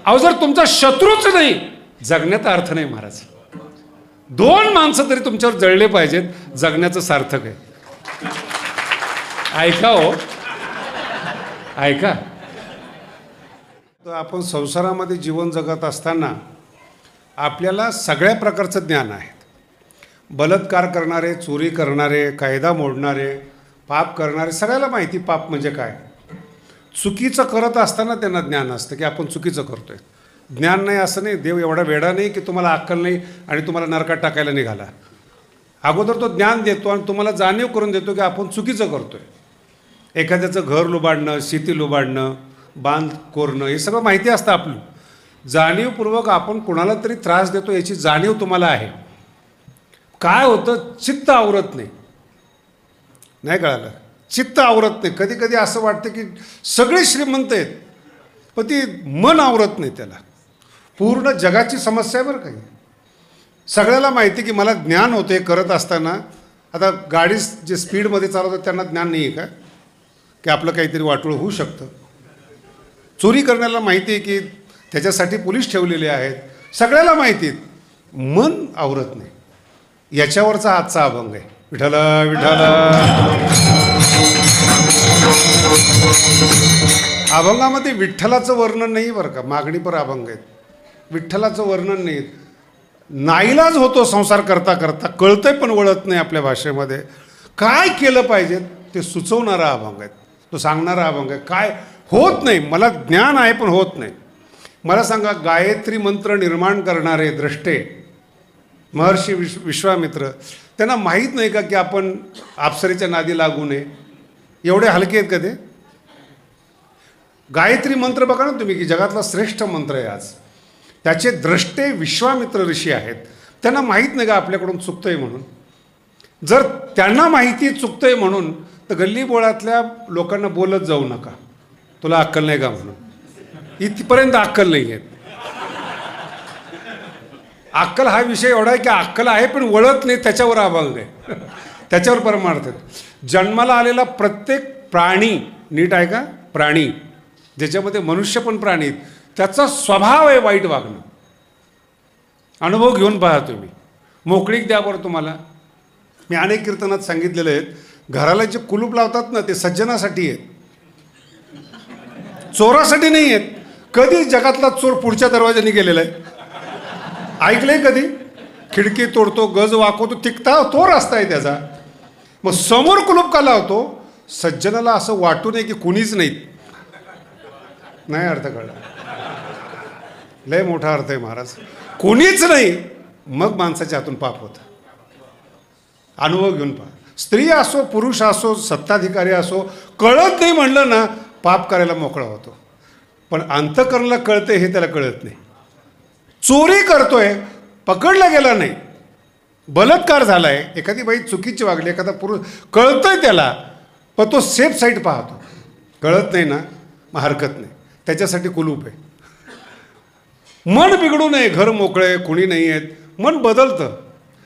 अहो जर तुमचा शत्रूच नाही, जगण्याचा अर्थ नाही महाराज. दोन माणसं तरी तुमच्यावर जळले पाहिजेत, जगण्याचं सार्थक आहे. ऐका हो, ऐका. तर आपण संसारामध्ये जीवन जगत असताना आपल्याला सगळ्या प्रकारचं ज्ञान आहे. बलात्कार करणारे, चोरी करणारे, कायदा मोडणारे, पाप करणारे, सगळ्याला माहिती पाप म्हणजे काय. चुकीचं करत असताना त्यांना ज्ञान असतं की आपण चुकीचं करतोय. ज्ञान नाही असं नाही, देव एवढा वेडा नाही की तुम्हाला अक्कल नाही आणि तुम्हाला नरकात टाकायला निघाला. अगोदर तो ज्ञान देतो आणि तुम्हाला जाणीव करून देतो की आपण चुकीचं करतोय. एखाद्याचं घर लुबाडणं, शेती लुबाडणं, बांध कोरणं, हे सगळं माहिती असतं आपलं. जाणीवपूर्वक आपण कुणाला तरी त्रास देतो याची जाणीव तुम्हाला आहे. काय होतं, चित्त आवरत नाही. नाही कळालं, चित्त आवरत नाही. कधी कधी असं वाटतं की सगळे श्रीमंत आहेत, पण ती मन आवरत नाही त्याला. पूर्ण जगाची समस्या आहे बरं काही. सगळ्याला माहिती की मला ज्ञान होते करत असताना. आता गाडी जे स्पीडमध्ये चालवतात त्यांना ज्ञान नाही आहे का की आपलं काहीतरी वाटोळं होऊ शकतं. चोरी करण्याला माहिती आहे की त्याच्यासाठी पोलीस ठेवलेले आहेत. सगळ्याला माहिती आहे, मन आवरत नाही. याच्यावरचा आजचा अभंग आहे. विठ्ठल विठ्ठल. अभंगामध्ये विठ्ठलाचं वर्णन नाही बरं का, मागणीपर अभंग आहेत. विठ्ठलाचं वर्णन नाही. नाईलाज होतो संसार करता करता, कळतंय पण वळत नाही आपल्या भाषेमध्ये. काय केलं पाहिजे ते सुचवणारा अभंग आहे, तो सांगणारा अभंग आहे. काय होत नाही, मला ज्ञान आहे पण होत नाही. मला सांगा, गायत्री मंत्र निर्माण करणारे द्रष्टे महर्षी विश्वामित्र, त्यांना माहीत नाही का की आपण अप्सरेच्या नादी लागू नये? एवढे हलके आहेत का ते? गायत्री मंत्र बघा ना तुम्ही, की जगातला श्रेष्ठ मंत्र आहे आज. त्याचे द्रष्टे विश्वामित्र ऋषी आहेत. त्यांना माहीत नाही का आपल्याकडून चुकतंय म्हणून? जर त्यांना माहिती चुकतंय म्हणून तर गल्लीबोळातल्या लोकांना बोलत जाऊ नका, तुला अक्कल नाही का म्हणून. इथपर्यंत अक्कल नाही आहे. अक्कल हा विषय एवढा आहे की अक्कल आहे पण वळत नाही, त्याच्यावर अभंग आहे. त्याच्यावर परमार्थ आहे. जन्माला आलेला प्रत्येक प्राणी, नीट आहे का, प्राणी ज्याच्यामध्ये मनुष्य पण प्राणी आहेत, त्याचा स्वभाव आहे वाईट वागणं. अनुभव घेऊन पहा तुम्ही, मोकळीक द्या बरं तुम्हाला. मी अनेक कीर्तनात सांगितलेले आहेत, घराला जे कुलूप लावतात ना ते सज्जनासाठी आहेत, चोरासाठी नाही आहेत. कधी जगातला चोर पुढच्या दरवाजाने गेलेला आहे ऐकलंय कधी? खिडकी तोडतो, गज वाकवतो, तिकता तो रस्ता आहे त्याचा. मग समोर कुलूप का लावतो? सज्जनाला असं वाटू नये की कुणीच नाहीत. नाही अर्थ कळला? लय मोठा अर्थ आहे महाराज. कोणीच नाही, मग माणसाच्या हातून पाप होतं. अनुभव घेऊन पहा. स्त्री असो, पुरुष असो, सत्ताधिकारी असो, कळत नाही म्हणलं ना पाप करायला मोकळा होतो. पण अंतःकरणाला कळते हे त्याला कळत नाही. चोरी करतोय, पकडला गेला नाही, बलात्कार झालाय, एखादी बाई चुकीची वागली, एखादा पुरुष, कळतंय त्याला, पण तो सेफ साईड पाहतो. कळत नाही ना, मग हरकत नाही, त्याच्यासाठी कुलूप आहे. मन बिघडू नये, घर मोकळे आहे, कुणी नाही आहेत, मन बदलतं.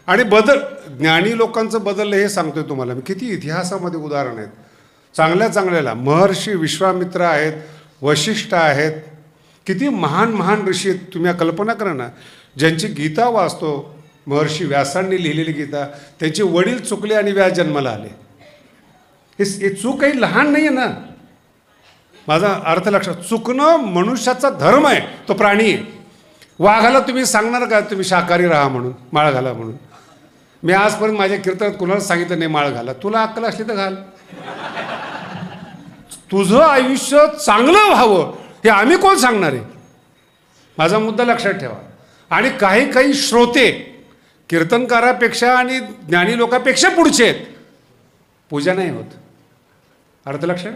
आणि ज्ञानी लोकांचं बदललं हे सांगतोय तुम्हाला मी. किती इतिहासामध्ये उदाहरण आहेत चांगल्या चांगल्याला. महर्षी विश्वामित्र आहेत, वशिष्ठ आहेत, किती महान महान ऋषी आहेत. तुम्ही कल्पना करा ना, ज्यांची गीता वाचतो, महर्षी व्यासांनी लिहिलेली गीता, त्यांचे वडील चुकले आणि व्यास जन्माला आले. हे चूक काही लहान नाही आहे ना. माझा अर्थ लक्षात, चुकणं मनुष्याचा धर्म आहे, तो प्राणी आहे. वाघाला तुम्ही सांगणार का तुम्ही शाकाहारी राहा म्हणून, माळ घाला म्हणून? मी आजपर्यंत माझ्या कीर्तनात कुणाला सांगितलं नाही माळ घाला. तुला अक्कल असली तर घाल. तुझं आयुष्य चांगलं व्हावं हे आम्ही कोण सांगणार आहे? माझा मुद्दा लक्षात ठेवा. आणि काही काही श्रोते कीर्तनकारापेक्षा आणि ज्ञानी लोकांपेक्षा पुढचे आहेत. पूजा नाही होत. अर्थ लक्षात,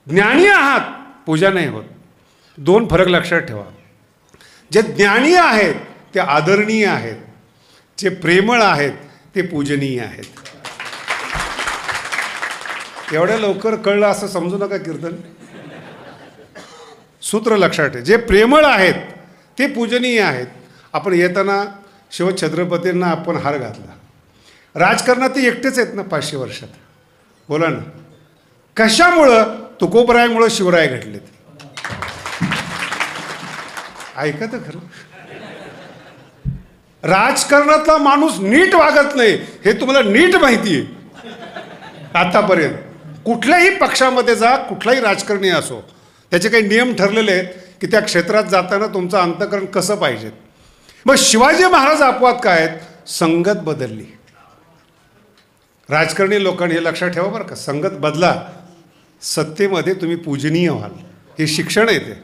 ज्ञानी आहात, पूजा नाही होत. दोन फरक लक्षात ठेवा. जे ज्ञानी आहेत ते आदरणीय आहेत, जे प्रेमळ आहेत ते पूजनीय आहेत. एवढ्या लवकर कळलं असं समजू नका कीर्तन. सूत्र लक्षात ठेवा. जे प्रेमळ आहेत ते पूजनीय आहेत. आपण येताना शिवछत्रपतींना आपण हार घातला. राजकारणात ते एकटेच आहेत ना 500 वर्षात. बोला ना, कशामुळं? तुकोबरायमुळं शिवराय घडलेत. ऐका तर खरं, राजकारणातला माणूस नीट वागत नाही हे तुम्हाला नीट माहिती आहे. आतापर्यंत कुठल्याही पक्षामध्ये जा, कुठलाही राजकारणी असो, त्याचे काही नियम ठरलेले आहेत की त्या क्षेत्रात जाताना तुमचं अंतःकरण कसं पाहिजे. मग शिवाजी महाराज अपवाद काय आहेत? संगत बदलली. राजकारणी लोकांनी हे लक्षात ठेवा बरं का, संगत बदला, सत्तेमध्ये तुम्ही पूजनीय व्हाल. हे शिक्षण आहे ते.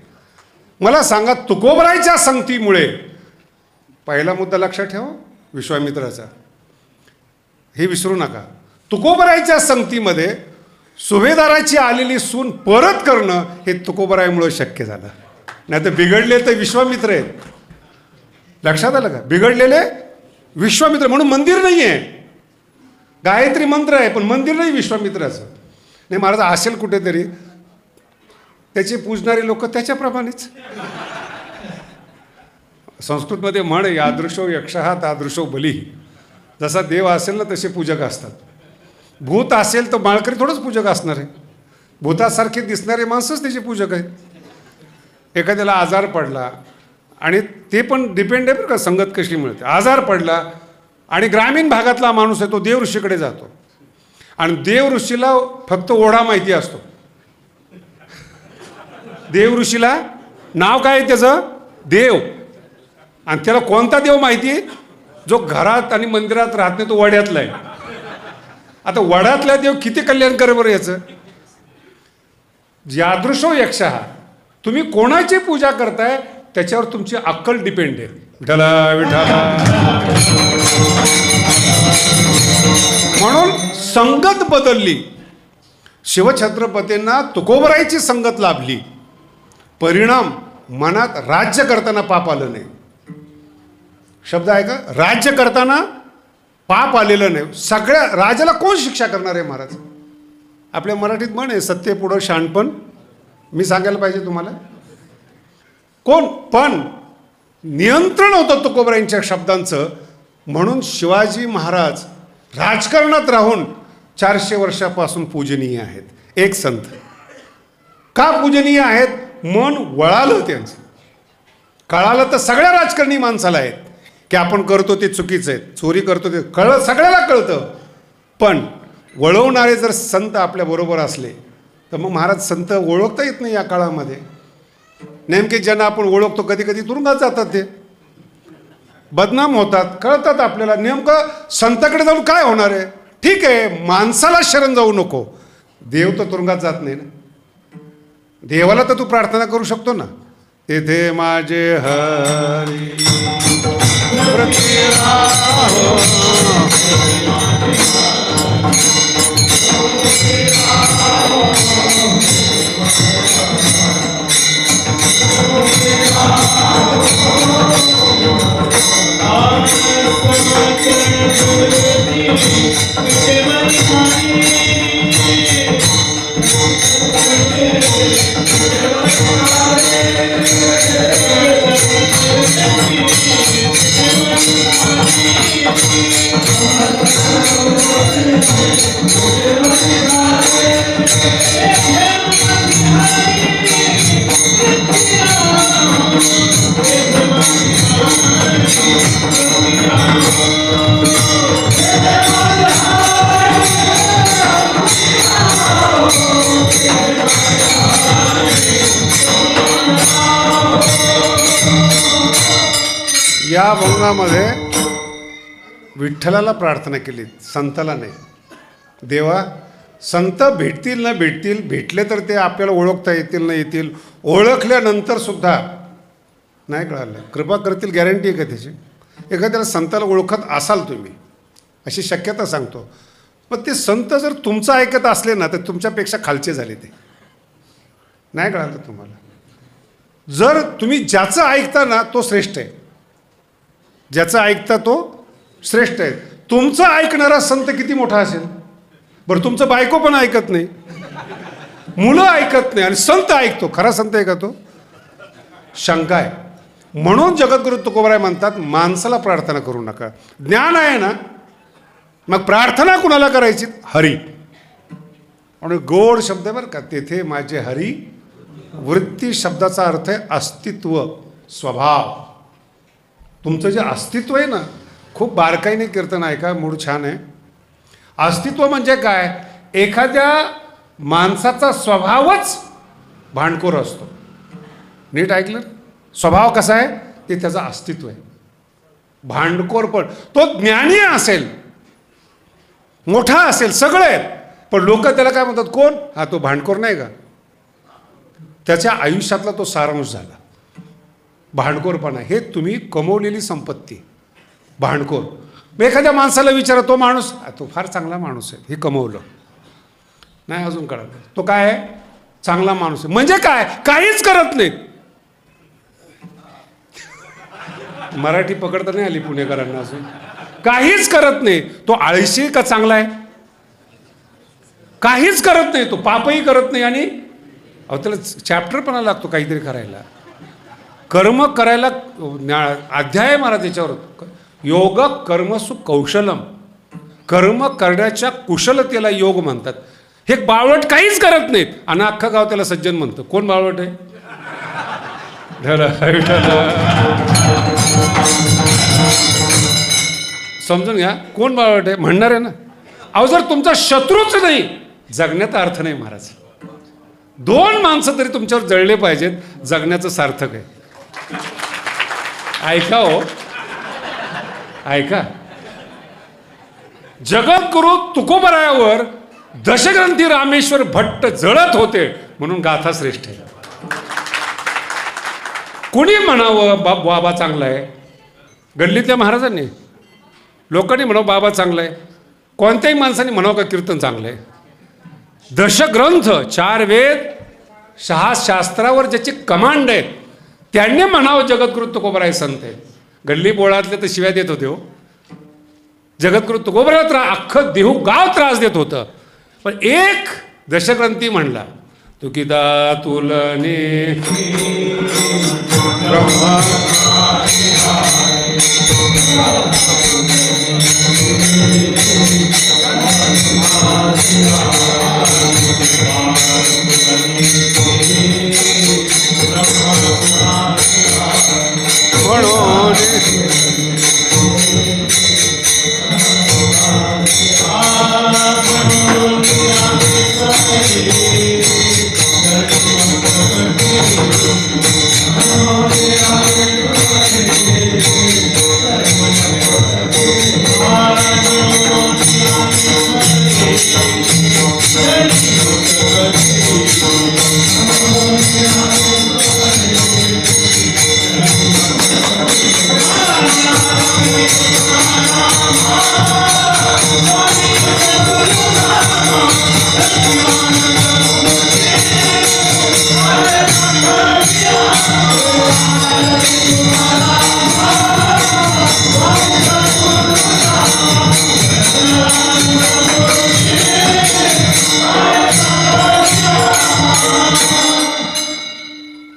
मला सांगा, तुकोबरायच्या संगतीमुळे, पहिला मुद्दा लक्षात ठेवा विश्वामित्राचा, हे विसरू नका. तुकोबरायच्या संगतीमध्ये सुभेदाराची आलेली सून परत करणं हे तुकोबरायमुळे शक्य झालं. नाही तर बिघडले तर विश्वामित्र आहेत. लक्षात आलं का? बिघडलेले विश्वामित्र, म्हणून मंदिर नाही आहे. गायत्री मंत्र आहे पण मंदिर नाही विश्वामित्राचं. नाही महाराज असेल कुठेतरी, त्याचे पूजणारे लोक त्याच्याप्रमाणेच. संस्कृतमध्ये म्हण आहे, यादृशो यक्षः तादृशो बली. जसा देव असेल ना तसे पूजक असतात. भूत असेल तर माळकरी थोडंच पूजक असणार आहे. भूतासारखे दिसणारे माणसंच त्याचे पूजक आहेत. एखाद्याला आजार पडला, आणि ते पण डिपेंड आहे बरं का संगत कशी मिळते. आजार पडला आणि ग्रामीण भागातला माणूस आहे, तो देव ऋषीकडे जातो, आणि देव ऋषीला फक्त ओढा माहिती असतो. देव ऋषीला नाव काय आहे त्याचं? देव. आणि त्याला कोणता देव माहिती आहे? जो घरात आणि मंदिरात राहत नाही, तो वड्यातला आहे. आता वड्यातला देव किती कल्याण करे बरं याचं. यादृशो यक्षः, तुम्ही कोणाची पूजा करताय त्याच्यावर तुमची अक्कल डिपेंड आहे. विठ्ठला विठ्ठला. म्हणून संगत बदलली. शिवछत्रपतींना तुकोबरायची संगत लाभली. परिणाम, मनात राज्य करताना पाप आलं नाही. शब्द आहे का? राज्य करताना पाप आलेलं नाही. सगळ्या राजाला कोण शिक्षा करणार आहे महाराज? आपल्या मराठीत म्हण आहे, सत्य पुढं शहाणपण. मी सांगायला पाहिजे तुम्हाला? कोण? पण नियंत्रण होतं तुकोबरायांच्या शब्दांचं. म्हणून शिवाजी महाराज राजकारणात राहून 400 वर्षापासून पूजनीय आहेत. एक संत का पूजनीय आहेत? मन वळालं त्यांचं. कळालं तर सगळ्या राजकारणी माणसाला आहेत की आपण करतो ते चुकीचं आहे, चोरी करतो ते सगळ्याला कळतं. पण वळवणारे जर संत आपल्याबरोबर असले तर मग महाराज, संत ओळखता येत नाही या काळामध्ये. नेमके ज्यांना आपण ओळखतो कधी कधी तुरुंगात जातात, ते बदनाम होतात, कळतात आपल्याला. नेमकं संताकडे जाऊन काय होणार आहे? ठीक आहे, माणसाला शरण जाऊ नको. देव तर तुरुंगात जात नाही ना. देवाला तर तू प्रार्थना करू शकतो ना, तेथे माझे हरी या भंगामध्ये विठ्ठलाला प्रार्थना केली, संताला नाही. देवा, संत भेटतील ना भेटतील, भेटले तर ते आपल्याला ओळखता येतील ना येतील, ओळखल्यानंतर सुद्धा नाही कळालं, कृपा करतील गॅरंटी आहे का त्याची? एखाद्याला संताला ओळखत असाल तुम्ही, अशी शक्यता सांगतो. पण ते संत जर तुमचं ऐकत असले ना तर तुमच्यापेक्षा खालचे झाले. ते नाही कळालं तुम्हाला? जर तुम्ही ज्याचं ऐकता ना तो श्रेष्ठ आहे, ज्याचं ऐकता तो श्रेष्ठ आहे. तुमचं ऐकणारा संत किती मोठा असेल बरं? तुमचं बायको पण ऐकत नाही, मुलं ऐकत नाही, आणि संत ऐकतो. खरा संत आहे का तो? शंका आहे. म्हणून जगद्गुरु तुकोबराय म्हणतात, माणसाला प्रार्थना करू नका. ज्ञान आहे ना, मग प्रार्थना कुणाला करायची? हरी. आणि गोड शब्द बरं का, तेथे माझे हरी. वृत्ती शब्दाचा अर्थ आहे अस्तित्व, स्वभाव, तुमचं जे अस्तित्व आहे ना, खूप बारकाईने कीर्तन ऐका, मूड छान आहे. अस्तित्व म्हणजे काय? एखाद्या माणसाचा स्वभावच भांडखोर असतो. नीट ऐकलं? स्वभाव कसा आहे? ते त्याचं अस्तित्व आहे. भांडखोर पण तो ज्ञानी असेल, मोठा असेल, सगळे आहेत, पण लोक त्याला काय म्हणतात? कोण हा? तो भांडखोर नाही का? त्याच्या आयुष्यातला तो सारांश झाला भांडखोरपणा. हे तुम्ही कमवलेली संपत्ती. भांडखोर. एखाद्या माणसाला विचारा, तो माणूस तो फार चांगला माणूस आहे, हे कमवलं नाही, अजून कळलं. तो काय आहे? चांगला माणूस आहे. म्हणजे काय? काहीच करत नाही. मराठी पकडता नाही आली पुणेकरांना अजून. काहीच करत नाही. तो आळशी का चांगला आहे? काहीच करत नाही. तो पापही करत नाही आणि त्याला चॅप्टर पण लागतो काहीतरी करायला, कर्म करायला. अध्याय आहे मला त्याच्यावर. योग कर्मसु कौशलम. कर्म करण्याच्या कुशलतेला योग म्हणतात. हे बावळट काहीच करत नाहीत आणि अख्खं गाव त्याला सज्जन म्हणतं. कोण बावळट आहे? समजून घ्या, कोण बावळट आहे म्हणणार आहे ना. अहो, जर तुमचा शत्रूच नाही, जगण्याचा अर्थ नाही महाराज. दोन माणसं तरी तुमच्यावर जळले पाहिजेत, जगण्याचं सार्थक आहे. ऐका हो, ऐका. जगद्गुरु तुकोबरायावर दशग्रंथी रामेश्वर भट्ट जळत होते म्हणून गाथा श्रेष्ठ आहे. कुणी म्हणावं बाबा चांगला आहे? गल्लीतल्या महाराजांनी, लोकांनी म्हणावं बाबा चांगला आहे. कोणत्याही माणसाने म्हणावं का कीर्तन चांगलं आहे? दशग्रंथ, 4 वेद, 6 शास्त्रावर ज्याची कमांड आहे त्यांनी म्हणावं जगद्गुरु तुकोबराय संत आहेत. गल्ली बोळातले तर शिव्या देत होते हो. जगद्गुरु तुकोबराय अख्खं देहू गाव त्रास देत होतं. पण एक दशग्रंथी म्हणला, तुकिता तुलने ब्रह्मा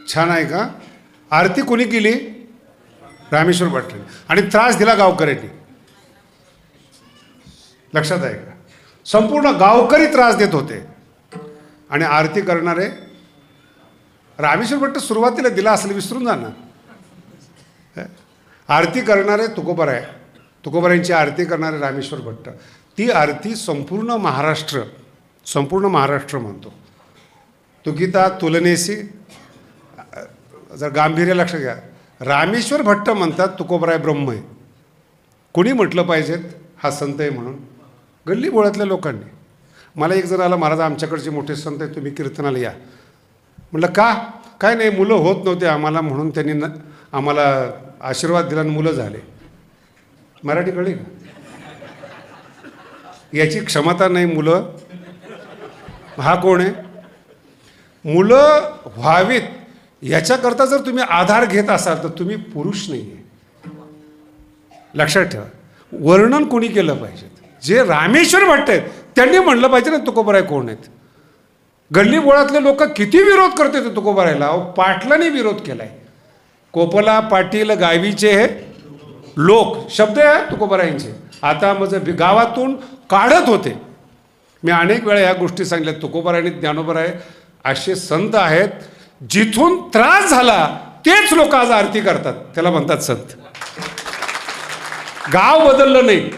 छान आहे का? आरती कोणी केली? रामेश्वर भट्ट. आणि त्रास दिला गावकऱ्यांनी. लक्षात आहे का? संपूर्ण गावकरी त्रास देत होते आणि आरती करणारे रामेश्वर भट्ट सुरुवातीला दिला असेल, विसरून जा ना. आरती करणारे तुकोबराय, तुकोबरायांची आरती करणारे रामेश्वर भट्ट. ती आरती संपूर्ण महाराष्ट्र म्हणतो. तुकिता तुलनेसी, जर गांभीर्य लक्ष घ्या. रामेश्वर भट्ट म्हणतात तुकोबराय ब्रह्म आहे. कुणी म्हटलं पाहिजेत हा संत आहे म्हणून? गल्ली बोळातल्या लोकांनी. मला एक जण आला, महाराज आमच्याकडचे मोठे संत आहे, तुम्ही कीर्तनाला या. म्हटलं का? काय नाही, मुलं होत नव्हते आम्हाला म्हणून त्यांनी आम्हाला आशीर्वाद दिला आणि मुलं झाले. मराठी कळली का? याची क्षमता नाही मुलं. हा कोण आहे? मुलं व्हावीत याच्याकरता जर तुम्ही आधार घेत असाल तर तुम्ही पुरुष नाही आहे. लक्षात ठेवा. वर्णन कोणी केलं पाहिजे? जे रामेश्वर भट्ट आहेत त्यांनी म्हणलं पाहिजे ना तुकोबराय कोण आहेत. गल्ली बोळातले लोक किती विरोध करते ते तुकोबरायला. पाटलांनी विरोध केलाय. कोपला पाटील गावीचे हे लोक शब्द आहे तुकोबरायांचे. आता माझं गावातून काढत होते. मी अनेक वेळा या गोष्टी सांगितल्या. तुकोबराय आणि ज्ञानोबराय असे संत आहेत जिथून त्रास झाला तेच लोक आज आरती करतात, त्याला म्हणतात संत. गाव बदललं नाही,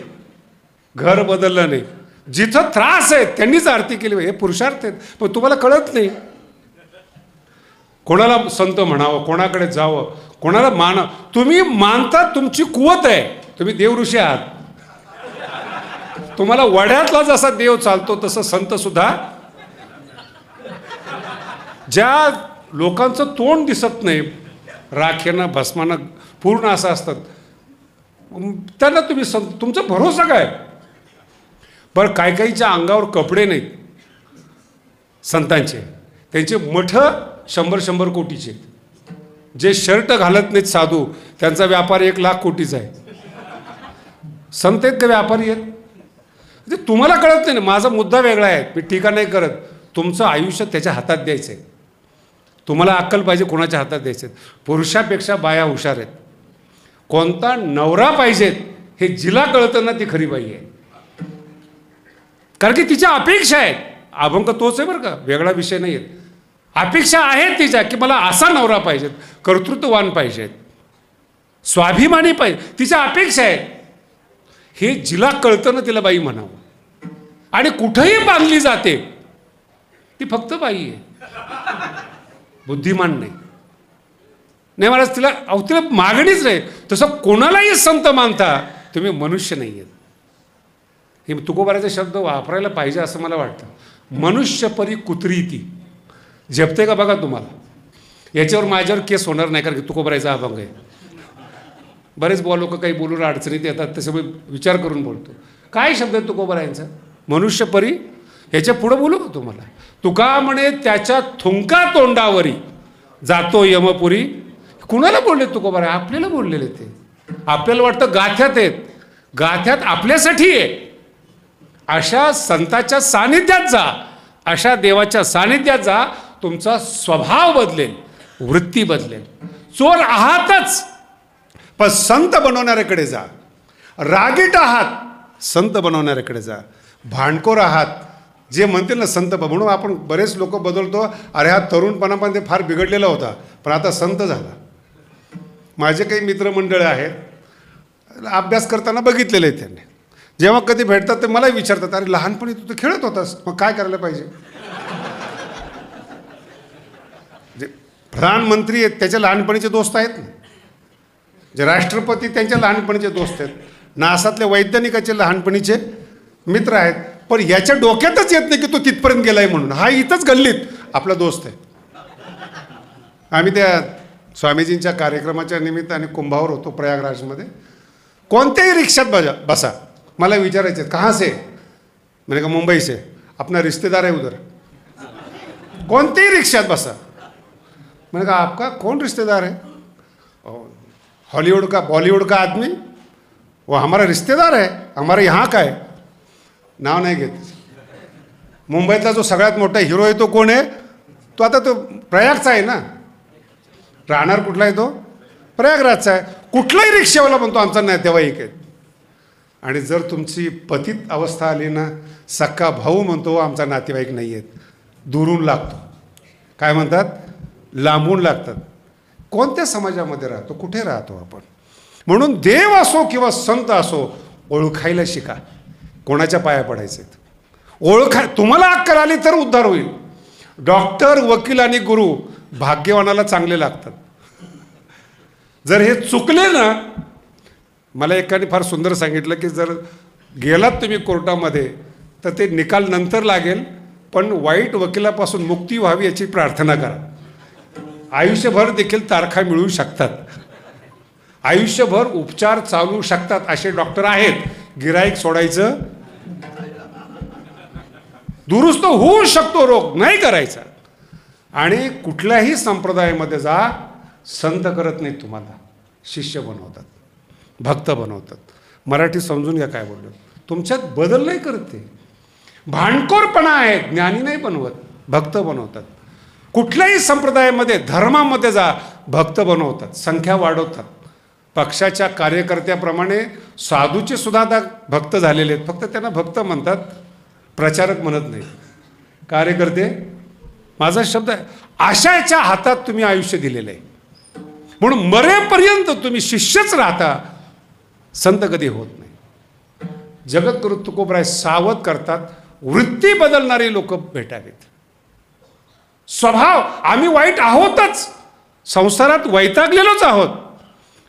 घर बदललं नाही, जिथं त्रास आहे त्यांनीच आरती केली. हे पुरुषार्थ आहेत, पण तुम्हाला कळत नाही. कोणाला संत म्हणावं, कोणाकडे जावं, कोणाला माना. तुम्ही मानता, तुमची कुवत आहे, तुम्ही देवऋषी आहात. तुम्हाला वड्यातला जसा देव चालतो तसं संत सुद्धा. ज्या लोकांचं तोंड दिसत नाही, राखेनं भस्मानं पूर्ण असं असतात, त्यांना तुम्ही संत, तुमचा भरोसा काय? बरं, काही काहीच्या अंगावर कपडे नाहीत संतांचे, त्यांचे मठ 100-100 कोटीचे. जे शर्ट घालत नाहीत साधू, त्यांचा व्यापार 1,00,000 कोटीचा आहे. संत आहेत का व्यापारी आहेत? म्हणजे तुम्हाला कळत नाही. माझा मुद्दा वेगळा आहे, मी टीका नाही करत. तुमचं आयुष्य त्याच्या हातात द्यायचं आहे. तुम्हाला अक्कल पाहिजे कोणाच्या हातात द्यायचं आहे. पुरुषापेक्षा बाया हुशार आहेत. कोणता नवरा पाहिजेत हे जिला कळतं ना, ती खरी बाई आहे. कारण की तिच्या अपेक्षा आहेत. अभंग तोच आहे बरं का, वेगळा विषय नाही आहेत. अपेक्षा आहेत तिच्या की मला असा नवरा पाहिजेत, कर्तृत्ववान पाहिजेत, स्वाभिमानी पाहिजे. तिच्या अपेक्षा आहेत. हे जिला कळतं ना तिला बाई म्हणावं. आणि कुठंही बांधली जाते ती फक्त बाई आहे, बुद्धिमान नाही. नाही मला तिला मागणीच नाही. तसं कोणालाही संत मानता, तुम्ही मनुष्य नाही आहेत. हे तुकोबाराचे शब्द वापरायला पाहिजे असं मला वाटतं. मनुष्यपरी कुत्री ती झेपते का बघा तुम्हाला. याच्यावर माझ्यावर केस होणार नाही, कारण की तुकोबाराचा अभंग आहे. बरेच लोक काही बोलून अडचणीत येतात, तसं मी विचार करून बोलतो. काय शब्द आहे तुकोबारायांचा? मनुष्यपरी. ह्याच्या पुढं बोलू का तुम्हाला? तुका म्हणे त्याच्या थुंका तोंडावरी जातो यमपुरी. कुणाला बोलले तुकोबारा? आपल्याला बोललेले ते. आपल्याला वाटतं गाथ्यात आहेत, गाथ्यात आपल्यासाठी आहे. अशा संताच्या सानिध्यात जा, अशा देवाच्या सानिध्यात जा, तुमचा स्वभाव बदलेल, वृत्ती बदलेल. चोर आहातच, पण संत बनवणाऱ्याकडे जा. रागीट आहात, संत बनवणाऱ्याकडे जा. भांडखोर आहात, जे म्हणतील ना संत. म्हणून आपण बरेच लोक बदलतो. अरे हा तरुणपणामध्ये फार बिघडलेला होता, पण आता संत झाला. माझे काही मित्रमंडळ आहेत, अभ्यास करताना बघितलेले आहेत त्यांनी. जेव्हा कधी भेटतात ते मलाही विचारतात, अरे लहानपणी तू तर खेळत होतास, मग काय करायला पाहिजे? जे प्रधानमंत्री आहेत त्याच्या लहानपणीचे दोस्त आहेत ना, जे राष्ट्रपती त्यांच्या लहानपणीचे दोस्त आहेत, नासातल्या वैज्ञानिकाचे लहानपणीचे मित्र आहेत. पण याच्या डोक्यातच येत नाही की तो तिथपर्यंत गेलाय म्हणून. हा इथंच गल्लीत आपला दोस्त आहे. आम्ही त्या स्वामीजींच्या कार्यक्रमाच्या निमित्ताने कुंभावर होतो प्रयागराजमध्ये. कोणत्याही रिक्षात बसा, मला विचारायचे कहाँ से? मैंने कहा मुंबई से. अपना रिश्तेदार है उधर. कोणत्याही रिक्षात बसा, मैंने कहा आपका कौन रिश्तेदार है? हॉलीवुड का, बॉलीवुड का आदमी, वो हमारा रिश्तेदार है, हमारे यहाँ का है. नाव नाही घेत. मुंबईतला जो सगळ्यात मोठा हिरो आहे तो कोण आहे? तो आता तो प्रयागचा आहे ना. राहणार कुठला आहे तो? प्रयागराजचा आहे. कुठलाही रिक्षावाला म्हणतो आमचा नातेवाईक आहे. आणि जर तुमची पतित अवस्था आली ना, सक्का भाऊ म्हणतो आमचा नातेवाईक नाही आहेत. दुरून लागतो. काय म्हणतात? लांबून लागतात. कोणत्या समाजामध्ये राहतो, कुठे राहतो आपण? म्हणून देव असो किंवा संत असो, ओळखायला शिका. कोणाच्या पाया पडायचे? तुम्हाला अक्कल आली तर उद्धार होईल. डॉक्टर, वकील आणि गुरु भाग्यवानाला चांगले लागतात. जर हे चुकले ना, मला एकाने फार सुंदर सांगितलं की जर गेलात तुम्ही कोर्टामध्ये तर ते निकाल नंतर लागेल, पण वाईट वकिलापासून मुक्ती व्हावी याची प्रार्थना करा. आयुष्यभर देखील तारखा मिळू शकतात, आयुष्यभर उपचार चालू शकतात. असे डॉक्टर आहेत. गिराईक सोडायचं, दुरुस्त होऊ शकतो रोग, नाही करायचा. आणि कुठल्याही संप्रदायामध्ये जा, संत करत नाहीत तुम्हाला, शिष्य बनवतात, भक्त बनवतात. मराठी समजून घ्या काय बोललो. तुमच्यात बदल नाही करत ते. भांडखोरपणा आहे, ज्ञानी नाही बनवत, भक्त बनवतात. कुठल्याही संप्रदायामध्ये, धर्मामध्ये जा, भक्त बनवतात, संख्या वाढवतात. पक्षाच्या कार्यकर्त्याप्रमाणे साधूचे सुद्धा आता भक्त झालेले आहेत. फक्त त्यांना भक्त म्हणतात, प्रचारक म्हणत नाही. कार्यकर्ते माझा शब्द आहे. आशाच्या हातात तुम्ही आयुष्य दिलेलं आहे. म्हणून मरेपर्यंत तुम्ही शिष्यच राहता, संत कधी होत नाही. जगद्गुरु तुकोबराय सावध करतात, वृत्ती बदलणारी लोक भेटावेत. स्वभाव आम्ही वाईट आहोतच, संसारात वैतागलेलोच आहोत.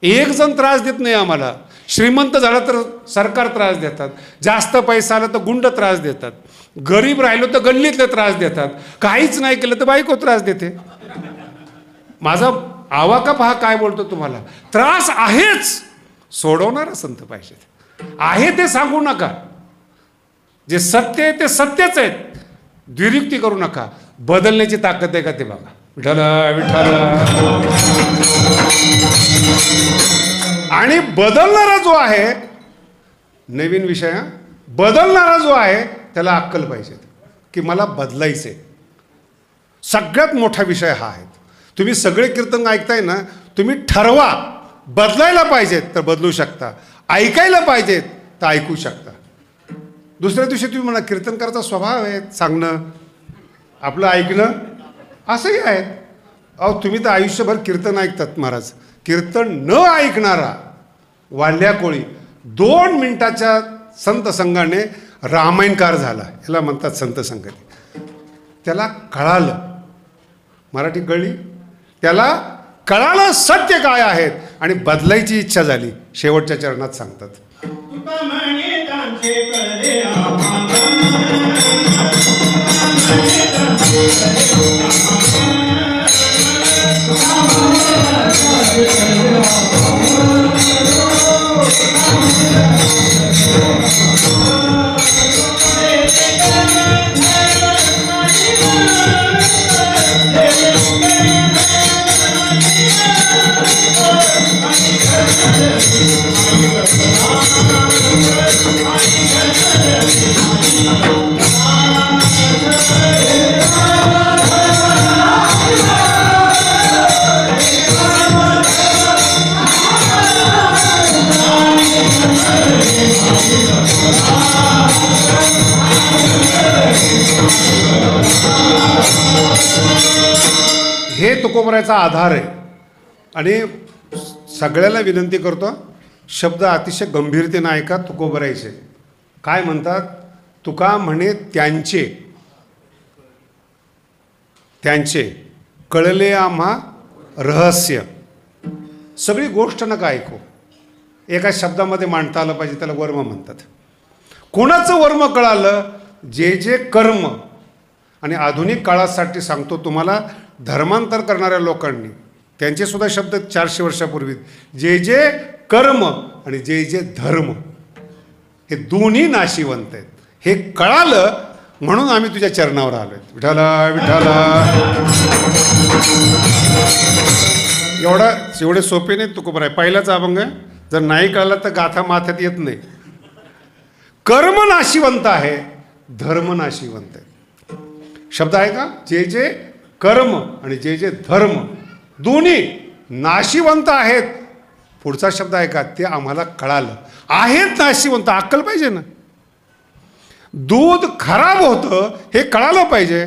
एक जण त्रास देत नाही आम्हाला. श्रीमंत झाला तर सरकार त्रास देतात, जास्त पैसा आला तर गुंड त्रास देतात, गरीब राहिलो तर गल्लीतले त्रास देतात, काहीच नाही केलं तर बायको त्रास देते. माझा आवाका पहा काय बोलतो तुम्हाला. त्रास आहेच, सोडवणारा संत पाहिजेत. आहे ते सांगू नका, जे सत्य आहे ते सत्यच आहेत, द्विरुक्ती करू नका. बदलण्याची ताकद आहे का ते बघा. विठ्ठल विठ्ठल. आणि बदलणारा जो आहे, नवीन विषय, बदलणारा जो आहे त्याला अक्कल पाहिजे की मला बदलायचंय. सगळ्यात मोठा विषय हा आहे. तुम्ही सगळे कीर्तन ऐकताय ना, तुम्ही ठरवा बदलायला पाहिजेत तर बदलू शकता, ऐकायला पाहिजेत तर ऐकू शकता. दुसऱ्या दिवशी तुम्ही म्हणा कीर्तनकाराचा स्वभाव आहे सांगणं, आपलं ऐकणं, असंही आहे. अहो तुम्ही तर आयुष्यभर कीर्तन ऐकतात महाराज. कीर्तन न ऐकणारा वाढल्या कोळी 2 मिनिटाच्या संत संघाने रामायणकार झाला, याला म्हणतात संत संगती. त्याला कळालं, मराठी कळली, त्याला कळालं सत्य काय आहेत आणि बदलायची इच्छा झाली. शेवटच्या चरणात सांगतात, हे तुकोबरायचा आधार आहे. आणि सगळ्याला विनंती करतो, शब्द अतिशय गंभीरतेने ऐका. तुकोबरायचे काय म्हणतात, तुका म्हणे त्यांचे कळले आम्हा रहस्य. सगळी गोष्ट नका ऐकू, एका शब्दामध्ये मांडता आलं पाहिजे, त्याला वर्म म्हणतात. कोणाचं वर्म कळालं, जे जे कर्म. आणि आधुनिक काळासाठी सांगतो तुम्हाला, धर्मांतर करणाऱ्या लोकांनी त्यांचे सुद्धा शब्द 400 वर्षापूर्वी, जे जे कर्म आणि जे जे धर्म, हे दोन्ही नाशिवंत आहेत. हे कळालं म्हणून आम्ही तुझ्या चरणावर आलोय. विठाला विठाला. एवढे सोपे नाही तुकोबराय. पहिलाच अभंग आहे, जर नाही कळलं तर गाथा माथ्यात येत नाही. कर्म नाशिवंत आहे, धर्म नाशिवंत आहे. शब्द आहे का, जे जे कर्म आणि जे जे धर्म दोन्ही नाशिवंत आहेत. पुढचा शब्द आहे का, ते आम्हाला कळालं. आहेत नाशिवंत, अक्कल पाहिजे ना. दूध खराब होतं हे कळालं पाहिजे.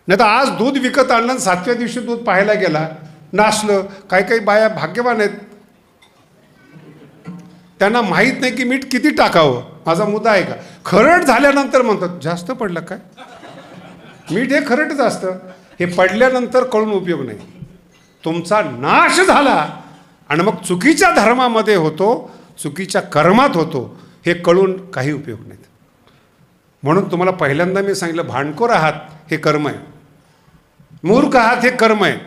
नाही तर आज दूध विकत आणलं, 7व्या दिवशी दूध पाहायला गेला, नासलं. काही काही बाया भाग्यवान आहेत, त्यांना माहीत नाही की मीठ किती टाकावं. माझा मुद्दा आहे का, खरड झाल्यानंतर म्हणतात जास्त पडलं काय. मीठ हे खरटच असतं, हे पडल्यानंतर कळून उपयोग नाही. तुमचा नाश झाला आणि मग चुकीच्या धर्मामध्ये होतो, चुकीच्या कर्मात होतो, हे कळून काही उपयोग नाही. म्हणून तुम्हाला पहिल्यांदा मी सांगितलं, भांडखोर आहात हे कर्म आहे, मूर्ख आहात हे कर्म आहे.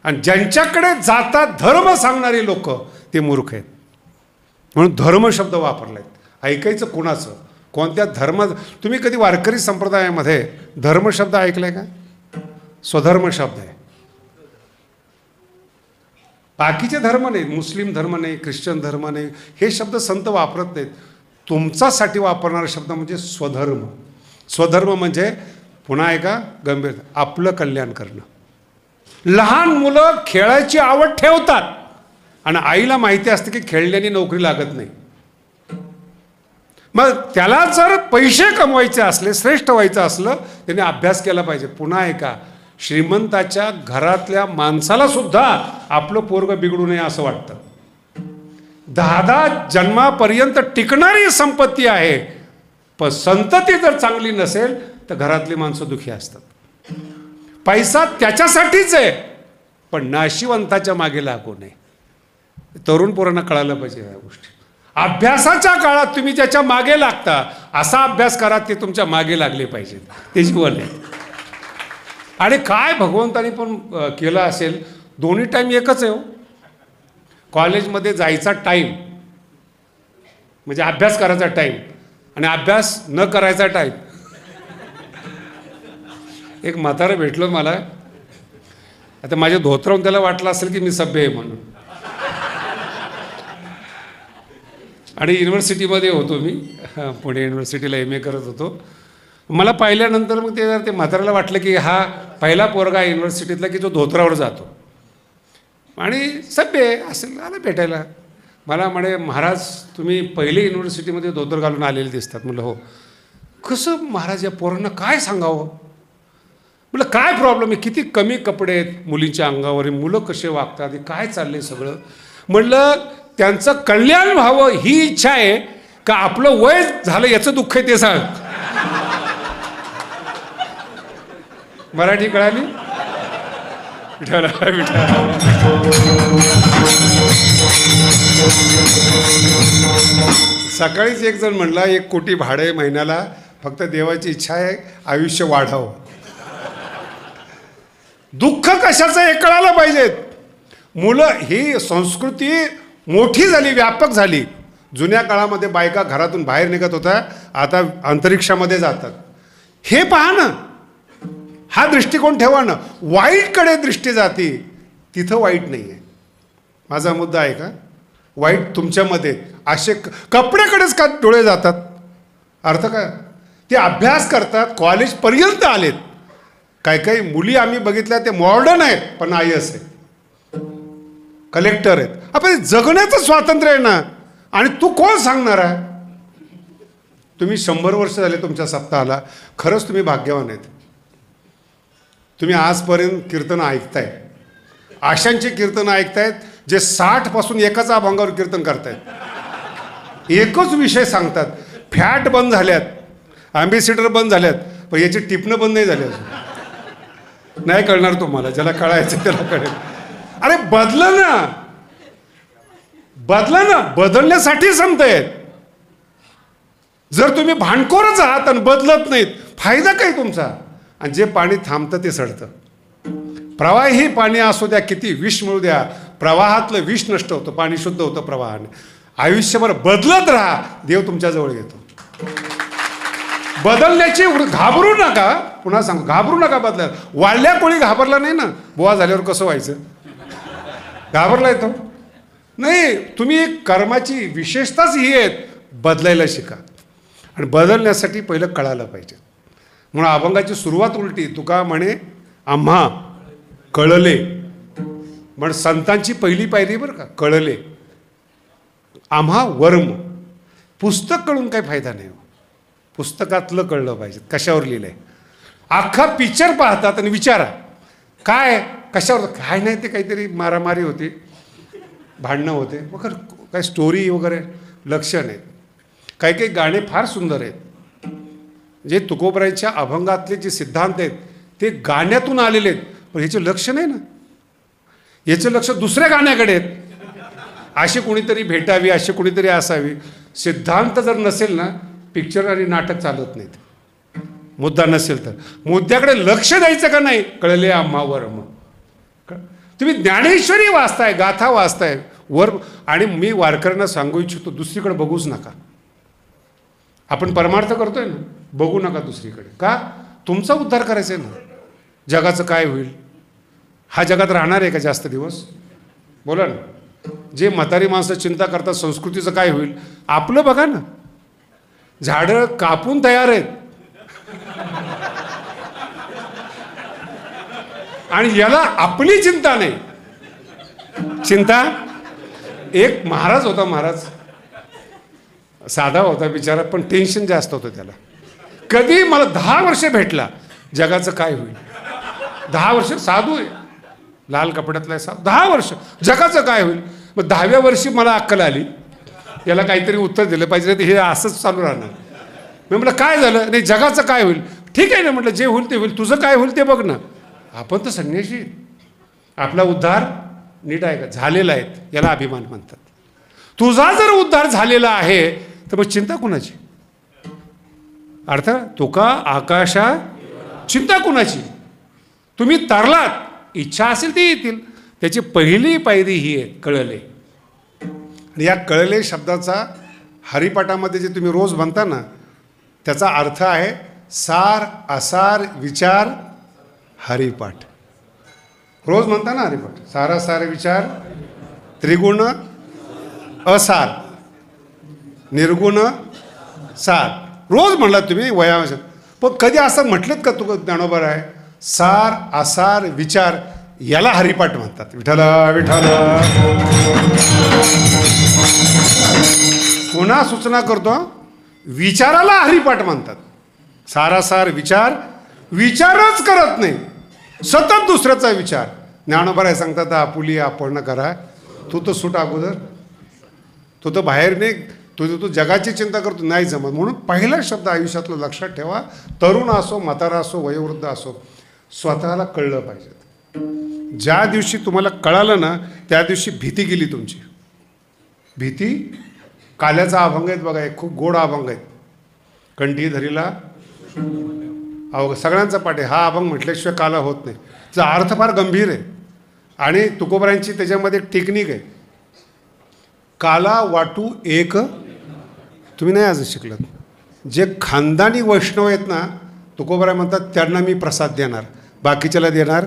आणि ज्यांच्याकडे जातात धर्म सांगणारी लोक ते मूर्ख आहेत. म्हणून धर्म शब्द वापरलाय. ऐकायचं कोणाचं, कोणत्या धर्म. तुम्ही कधी वारकरी संप्रदायामध्ये धर्म शब्द ऐकलाय का? स्वधर्म शब्द आहे. बाकीचे धर्म नाही, मुस्लिम धर्म नाही, ख्रिश्चन धर्म नाही, हे शब्द संत वापरत नाहीत. तुमच्यासाठी वापरणारा शब्द म्हणजे स्वधर्म. स्वधर्म म्हणजे पुन्हा एका गंभीर, आपलं कल्याण करणं. लहान मुलं खेळायची आवड ठेवतात आणि आईला माहिती असते की खेळल्याने नोकरी लागत नाही. मग त्याला जर पैसे कमवायचे असले, श्रेष्ठ व्हायचं असलं, त्याने अभ्यास केला पाहिजे. पुन्हा एका श्रीमंताच्या घरातल्या माणसाला सुद्धा आपलं पोरगं बिघडू नये असं वाटतं. 10 जन्मापर्यंत टिकणारी संपत्ती आहे, पण संतती जर चांगली नसेल तर घरातली माणसं दुखी असतात. पैसा त्याच्यासाठीच आहे, पण नाशिवंताच्या मागे लागू नये. तरुण पोरांना कळायला पाहिजे या गोष्टी. अभ्यासाच्या काळात तुम्ही ज्याच्या मागे लागता असा अभ्यास करा, ते तुमच्या मागे लागले पाहिजेत, ते जीवन आहे. आणि काय भगवंतानी पण केलं असेल, दोन्ही टाईम एकच आहे हो. कॉलेजमध्ये जायचा टाईम म्हणजे अभ्यास करायचा टाईम, आणि अभ्यास न करायचा टाईम. एक म्हातारं भेटलं मला, आता माझ्या धोत्रावून त्याला वाटलं असेल की मी सभ्य आहे म्हणून. आणि युनिव्हर्सिटीमध्ये होतो मी, पुणे युनिव्हर्सिटीला MA करत होतो. मला पाहिल्यानंतर मग ते म्हाताऱ्याला वाटलं की हा पहिला पोरगा आहे युनिव्हर्सिटीतला की जो धोत्रावर जातो आणि सभ्य आहे असेल. आला भेटायला, मला म्हणे महाराज तुम्ही पहिले युनिव्हर्सिटीमध्ये धोतर घालून आलेले दिसतात. म्हटलं हो. कसं महाराज, या पोरांना काय सांगावं? म्हटलं काय प्रॉब्लेम आहे, किती कमी कपडे आहेत मुलींच्या अंगावर, मुलं कसे वागतात, काय चाललंय सगळं. म्हटलं त्यांचं कल्याण व्हावं ही इच्छा आहे का आपलं वय झालं याचं दुःख आहे ते सांग. मराठी कळाली? सकाळीच एक जण म्हणला 1 कोटी भाडे महिन्याला, फक्त देवाची इच्छा आहे आयुष्य वाढावं. दुःख कशाचं हे कळायला पाहिजेत. मुलं ही संस्कृती मोठी झाली, व्यापक झाली. जुन्या काळामध्ये बायका घरातून बाहेर निघत होत्या, आता अंतरिक्षामध्ये जातात. हे पहा ना, हा दृष्टिकोन ठेवा ना. वाईटकडे दृष्टी जाती, तिथं वाईट नाही आहे. माझा मुद्दा आहे का? वाईट तुमच्यामध्ये. असे कपड्याकडेच का डोळे जातात? अर्थ काय? ते अभ्यास करतात, कॉलेजपर्यंत आलेत. काही मुली आम्ही बघितल्या ते मॉडर्न आहेत पण IAS आहेत, कलेक्टर आहेत. आपण जगण्याचं स्वातंत्र्य आहे ना, आणि तू कोण सांगणार आहे? तुम्ही 100 वर्ष झाले तुमच्या सप्ताहाला, खरंच तुम्ही भाग्यवान आहेत. तुम्ही आजपर्यंत कीर्तन ऐकताय, आशांची कीर्तन ऐकतायत, जे 60 पासून एकाच अभंगावर कीर्तन करतायत, एकच विषय सांगतात. फॅट बंद झाल्यात, ॲम्बेसिडर बंद झाल्यात, पण याची टिपणं बंद नाही झाली अजून. नाही कळणार तुम्हाला, ज्याला कळायचं त्याला कळेल. अरे बदला ना, बदला ना, बदलण्यासाठी संत आहेत. जर तुम्ही भांडखोरच आहात आणि बदलत नाहीत, फायदा काय तुमचा? आणि जे पाणी थांबतं ते सडतं. प्रवाही पाणी असू द्या, किती विष मिळू द्या, प्रवाहातलं विष नष्ट होतं, पाणी शुद्ध होतं प्रवाहाने. आयुष्यभर बदलत राहा, देव तुमच्याजवळ येतो. बदलण्याची घाबरू नका. पुन्हा सांग, घाबरू नका बदलायला. वाढल्या कोळी घाबरला नाही ना, बुवा झाल्यावर कसं व्हायचं? घाबरला येतो नाही. तुम्ही कर्माची विशेषताच ही आहे, बदलायला शिका. आणि बदलण्यासाठी पहिलं कळायला पाहिजे. म्हणून अभंगाची सुरुवात उलटी. तुका म्हणे आम्हा कळले. म्हण संतांची पहिली पायरी बरं का, कळले. आम्हा वर्म. पुस्तक कळून काही फायदा नाही. पुस्तकातलं कळलं पाहिजे कशावर लिहिलंय. अख्खा पिक्चर पाहतात आणि विचारा काय कशावर, काय नाही ते काहीतरी मारामारी होती, भांडणं होते वगैरे, काय स्टोरी वगैरे लक्ष नाही. काही गाणे फार सुंदर आहेत. जे तुकोबरायच्या अभंगातले जे सिद्धांत आहेत ते गाण्यातून आलेले आहेत, पण ह्याचं लक्ष नाही ना. याचं लक्ष दुसऱ्या गाण्याकडे आहेत. अशी कोणीतरी भेटावी, अशी कोणीतरी असावी. सिद्धांत जर नसेल ना, पिक्चर आणि नाटक चालत नाहीत. मुद्दा नसेल तर मुद्द्याकडे लक्ष द्यायचं का नाही. कळले आम्हावर. मग तुम्ही ज्ञानेश्वरी वाचताय, गाथा वाचताय वर. आणि मी वारकऱ्यांना सांगू इच्छितो, दुसरीकडे बघूच नका. आपण परमार्थ करतोय ना, बघू नका दुसरीकडे. का? तुमचा उद्धार करायचा आहे ना. जगाचं काय होईल? हा जगात राहणार आहे का जास्त दिवस? बोला ना. जे म्हातारी माणसं चिंता करतात संस्कृतीचं काय होईल, आपलं बघा ना. झाडं कापून तयार आहेत आणि याला आपली चिंता नाही. चिंता. एक महाराज होता, महाराज साधा होता बिचारा, पण टेन्शन जास्त होतं त्याला. कधी मला 10 वर्ष भेटला, जगाचं काय होईल, 10 वर्ष साधू आहे, लाल कपड्यातला आहे साधू, 10 वर्ष जगाचं काय होईल. मग 10व्या वर्षी मला अक्कल आली, याला काहीतरी उत्तर दिलं पाहिजे, हे असंच चालू राहणार. मी म्हटलं काय झालं, नाही जगाचं काय होईल, ठीक आहे ना म्हटलं, जे होईल ते होईल, तुझं काय होईल ते बघ ना. आपण तर संन्याशी, आपला उद्धार नीट आहे का झालेला आहे, याला अभिमान म्हणतात. तुझा जर उद्धार झालेला आहे तर मग चिंता कुणाची. अर्थ तुका आकाशा चिंता कुणाची. तुम्ही तरलात, इच्छा असेल ती येतील. त्याची पहिली पायरी ही आहे कळले. आणि या कळले शब्दाचा हरिपाठामध्ये जे तुम्ही रोज म्हणता ना, त्याचा अर्थ आहे सार असार विचार हरिपाठ. रोज म्हणता ना हरिपाठ, सारासार विचार, त्रिगुण असार, निर्गुण सार. रोज म्हणला तुम्ही वयामध्ये, पण कधी असं म्हटलं का तू ज्ञानोबा आहे सार असार विचार, याला हरिपाठ म्हणतात. विठ्ठला विठ्ठला. पुन्हा सूचना करतो, विचाराला हरिपाठ म्हणतात. सारासार विचार, विचारच करत नाही, सतत दुसऱ्याचा विचार. ज्ञानोबा आहे सांगतात आपुली आपण करा, तू तर सुट अगोदर, तू तर बाहेर नाही, तू जगाची चिंता करतो, नाही जमत. म्हणून पहिला शब्द आयुष्यातला लक्षात ठेवा, तरुण असो म्हातारा असो वयोवृद्ध असो, स्वतःला कळलं पाहिजे. ज्या दिवशी तुम्हाला कळालं ना, त्या दिवशी भीती गेली तुमची. भीती काल्याचा अभंग आहेत बघा, एक खूप गोड अभंग आहेत. कंठी धरीला अहो सगळ्यांचा पाठ आहे हा अभंग, म्हटल्याशिवाय काला होत नाही. त्याचा अर्थ फार गंभीर आहे आणि तुकोबारांची त्याच्यामध्ये एक टेक्निक आहे. काला वाटू एक, तुम्ही नाही आज शिकलात. जे खानदानी वैष्णव आहेत ना, तुकोबारा म्हणतात त्यांना मी प्रसाद देणार, बाकीच्याला देणार.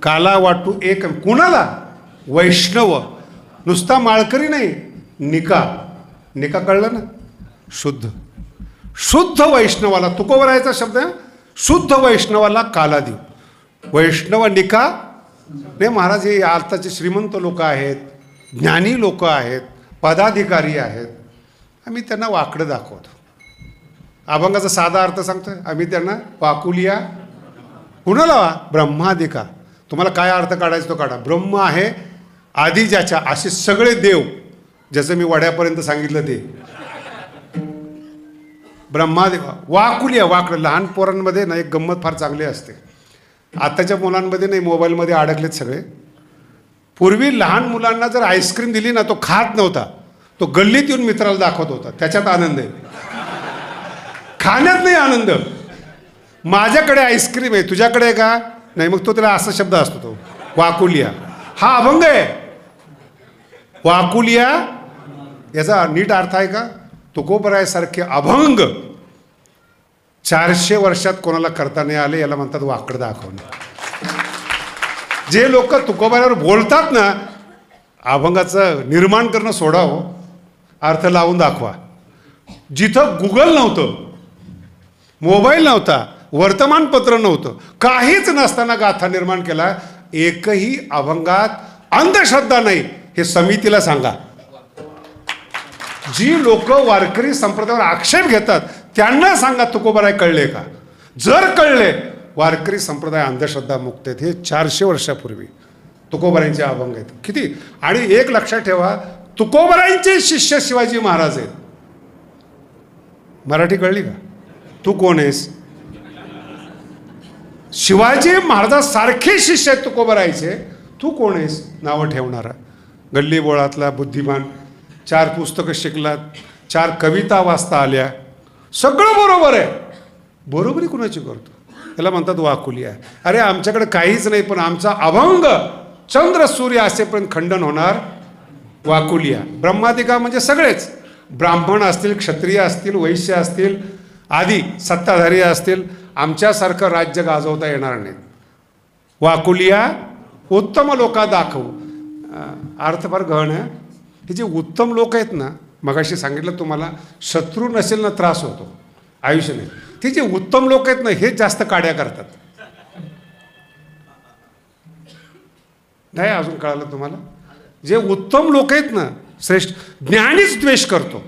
काला वाटू एक, कुणाला? वैष्णव. नुसता माळकरी नाही, निका. निका कळलं ना, शुद्ध. शुद्ध वैष्णवाला, तुकोबारायचा शब्द आहे, शुद्ध वैष्णवाला काला देऊ. वैष्णव निका नाही. महाराज हे आताचे श्रीमंत लोक आहेत, ज्ञानी लोक आहेत, पदाधिकारी आहेत, आम्ही त्यांना वाकडं दाखवतो. अभंगाचा साधा अर्थ सांगतोय, आम्ही त्यांना वाकुलिया. कुणाला? ब्रह्मादिका. तुम्हाला काय अर्थ काढायचा तो काढा. ब्रह्म आहे आधी ज्याच्या, असे सगळे देव, ज्याचं मी वड्यापर्यंत सांगितलं ते ब्रह्मादिका. वाकुलिया, वाकडं. लहान पोरांमध्ये ना एक गंमत फार चांगली असते, आताच्या मुलांमध्ये नाही, मोबाईलमध्ये अडकलेत सगळे. पूर्वी लहान मुलांना जर आईस्क्रीम दिली ना, तो खात नव्हता, तो गल्लीत येऊन मित्राला दाखवत होता. त्याच्यात आनंद आहे, खाण्यात नाही आनंद. माझ्याकडे आईस्क्रीम आहे, तुझ्याकडे आहे का? नाही. मग तो त्याला असा शब्द असतो, तो वाकुलिया. हा अभंग आहे वाकुलिया. याचा नीट अर्थ आहे का? तुकोबरायसारखे अभंग 400 वर्षात कोणाला करता नाही आले, याला म्हणतात वाकड दाखवणे. जे लोक तुकोबारावर बोलतात ना, अभंगाचं निर्माण करणं सोडावं, अर्थ लावून दाखवा. जिथं गुगल नव्हतं, मोबाईल नव्हता, वर्तमानपत्र नव्हतं, काहीच नसताना गाथा निर्माण केला. एकही अभंगात अंधश्रद्धा नाही, हे समितीला सांगा. जी लोक वारकरी संप्रदायावर आक्षेप घेतात त्यांना सांगा तुकोबाराय कळले का? जर कळले, वारकरी संप्रदाय अंधश्रद्धा मुक्त आहेत. हे 400 वर्षापूर्वी तुकोबारायांचे अभंग आहेत. किती? आणि एक लक्षात ठेवा, तुकोबारायांचे शिष्य शिवाजी महाराज आहेत. मराठी कळली का? तू कोण आहेस? शिवाजी महाराजांसारखे शिष्य आहेत तुकोबारायचे. तू कोण आहेस नावं ठेवणारा? गल्ली बोळातला बुद्धिमान, 4 पुस्तकं शिकलात, 4 कविता वाचता आल्या, सगळं बरोबर आहे. बरोबरी कुणाची करतो? त्याला म्हणतात वाकुलिया. अरे आमच्याकडे काहीच नाही, पण आमचा अभंग चंद्र सूर्य असेपर्यंत खंडन होणार. वाकुलिया. ब्रह्मादिका म्हणजे सगळेच, ब्राह्मण असतील, क्षत्रिय असतील, वैश्य असतील, आदी सत्ताधारी असतील, आमच्यासारखं राज्य गाजवता येणार नाही. वाकुलिया. उत्तम लोका दाखवू. अर्थ फार गहन आहे. हे जे उत्तम लोक आहेत ना, मगाशी सांगितलं तुम्हाला, शत्रू नसेल ना त्रास होतो आयुष्य नाही. ते जे उत्तम लोक आहेत ना, हेच जास्त काड्या करतात. नाही अजून कळालं तुम्हाला? जे उत्तम लोक आहेत ना, श्रेष्ठ, ज्ञानीच द्वेष करतो.